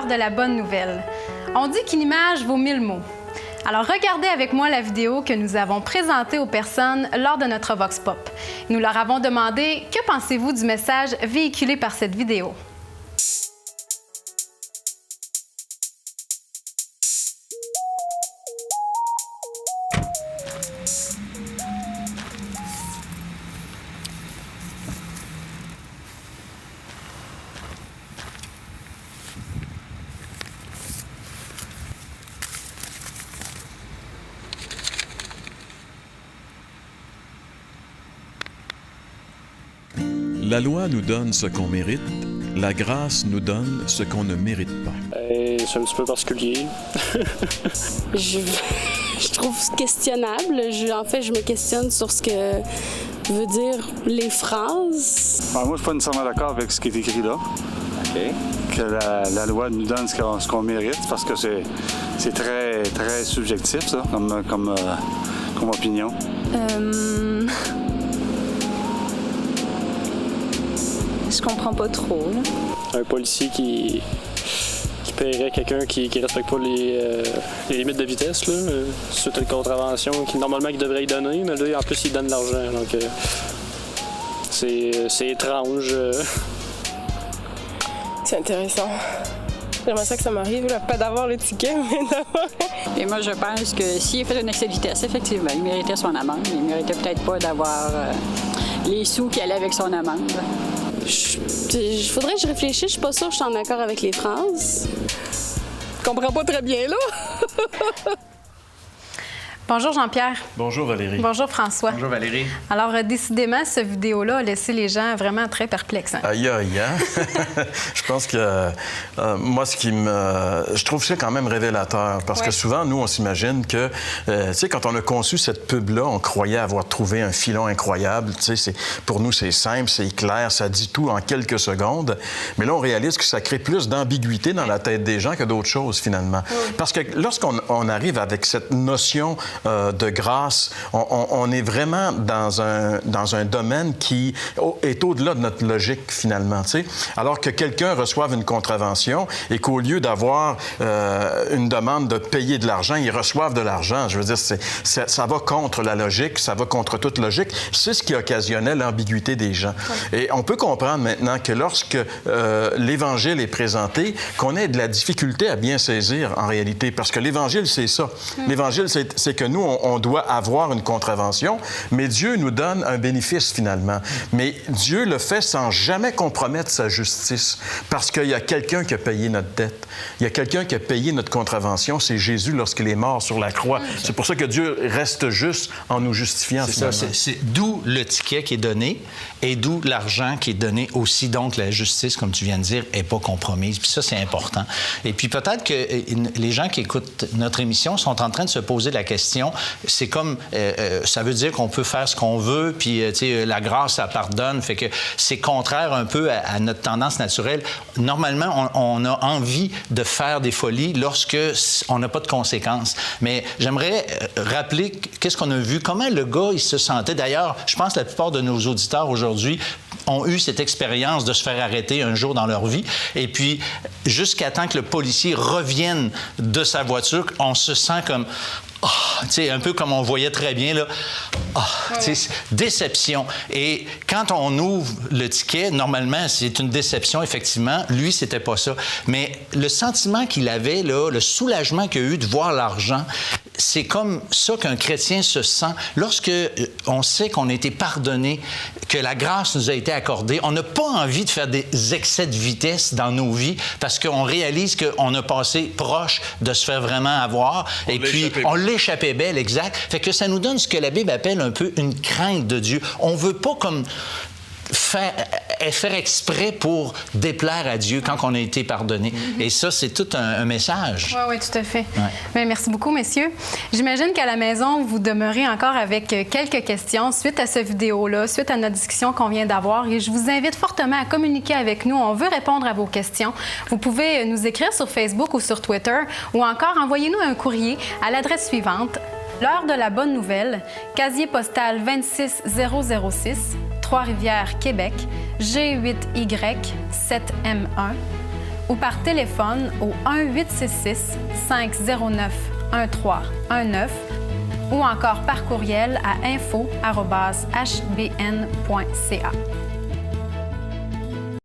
de la bonne nouvelle. On dit qu'une image vaut 1000 mots. Alors regardez avec moi la vidéo que nous avons présentée aux personnes lors de notre Vox Pop. Nous leur avons demandé « Que pensez-vous du message véhiculé par cette vidéo? » La loi nous donne ce qu'on mérite, la grâce nous donne ce qu'on ne mérite pas. C'est un petit peu particulier. je trouve questionnable. Je me questionne sur ce que veut dire les phrases. Alors moi, je suis pas nécessairement d'accord avec ce qui est écrit là. OK. Que la loi nous donne ce qu'on mérite, parce que c'est très, très subjectif, ça, comme opinion. Je comprends pas trop. Là. Un policier qui paierait quelqu'un qui respecte pas les limites de vitesse, là, suite à une contravention normalement il devrait y donner, mais là, en plus, il donne de l'argent. Donc, c'est étrange. C'est intéressant. J'aimerais ça que ça m'arrive, là, pas d'avoir le ticket, mais d'avoir... Et moi, je pense que s'il fait un excès de vitesse, effectivement, il méritait son amende. Il méritait peut-être pas d'avoir les sous qui allaient avec son amende. Il faudrait que je réfléchisse. Je suis pas sûre que je suis en accord avec les phrases. Je comprends pas très bien, là. Bonjour Jean-Pierre. Bonjour Valérie. Bonjour François. Bonjour Valérie. Alors, décidément, cette vidéo-là a laissé les gens vraiment très perplexes. Hein? Aïe, aïe, hein? Je pense que moi, je trouve ça quand même révélateur parce que souvent, nous, on s'imagine que, tu sais, quand on a conçu cette pub-là, on croyait avoir trouvé un filon incroyable. Tu sais, pour nous, c'est simple, c'est clair, ça dit tout en quelques secondes. Mais là, on réalise que ça crée plus d'ambiguïté dans la tête des gens que d'autres choses, finalement. Parce que lorsqu'on arrive avec cette notion de grâce, on est vraiment dans un domaine qui est au-delà de notre logique, finalement. Tu sais? Alors que quelqu'un reçoive une contravention et qu'au lieu d'avoir une demande de payer de l'argent, ils reçoivent de l'argent. Je veux dire, ça va contre la logique, ça va contre toute logique. C'est ce qui occasionnait l'ambiguïté des gens. Et on peut comprendre maintenant que lorsque l'Évangile est présenté, qu'on ait de la difficulté à bien saisir, en réalité, parce que l'Évangile, c'est ça. L'Évangile, c'est que nous, on doit avoir une contravention, mais Dieu nous donne un bénéfice, finalement. Mais Dieu le fait sans jamais compromettre sa justice, parce qu'il y a quelqu'un qui a payé notre dette. Il y a quelqu'un qui a payé notre contravention, c'est Jésus lorsqu'il est mort sur la croix. C'est pour ça que Dieu reste juste en nous justifiant, finalement. C'est d'où le ticket qui est donné et d'où l'argent qui est donné aussi. Donc, la justice, comme tu viens de dire, n'est pas compromise. Puis ça, c'est important. Et puis peut-être que les gens qui écoutent notre émission sont en train de se poser la question. C'est comme, ça veut dire qu'on peut faire ce qu'on veut, puis, tu sais, la grâce, ça pardonne. Fait que c'est contraire un peu à notre tendance naturelle. Normalement, on a envie de faire des folies lorsque on n'a pas de conséquences. Mais j'aimerais rappeler qu'est-ce qu'on a vu, comment le gars, il se sentait. D'ailleurs, je pense que la plupart de nos auditeurs aujourd'hui ont eu cette expérience de se faire arrêter un jour dans leur vie. Et puis, jusqu'à temps que le policier revienne de sa voiture, on se sent comme... Oh, tu sais, un peu comme on voyait très bien, là. Oh, tu sais, déception. Et quand on ouvre le ticket, normalement, c'est une déception, effectivement. Lui, c'était pas ça. Mais le sentiment qu'il avait, là, le soulagement qu'il a eu de voir l'argent, c'est comme ça qu'un chrétien se sent. Lorsque on sait qu'on a été pardonné, que la grâce nous a été accordée, on n'a pas envie de faire des excès de vitesse dans nos vies parce qu'on réalise qu'on a passé proche de se faire vraiment avoir. Et puis, on l'échappait belle, exact. Fait que ça nous donne ce que la Bible appelle un peu une crainte de Dieu. On veut pas comme faire exprès pour déplaire à Dieu quand on a été pardonné. Et ça, c'est tout un message. Oui, tout à fait. Ouais. Bien, merci beaucoup, messieurs. J'imagine qu'à la maison, vous demeurez encore avec quelques questions suite à cette vidéo-là, suite à notre discussion qu'on vient d'avoir. Et je vous invite fortement à communiquer avec nous. On veut répondre à vos questions. Vous pouvez nous écrire sur Facebook ou sur Twitter ou encore envoyez-nous un courrier à l'adresse suivante: L'heure de la bonne nouvelle, casier postal 26006, Trois-Rivières, Québec, G8Y 7M1, ou par téléphone au 1-866-509-1319 ou encore par courriel à info@hbn.ca.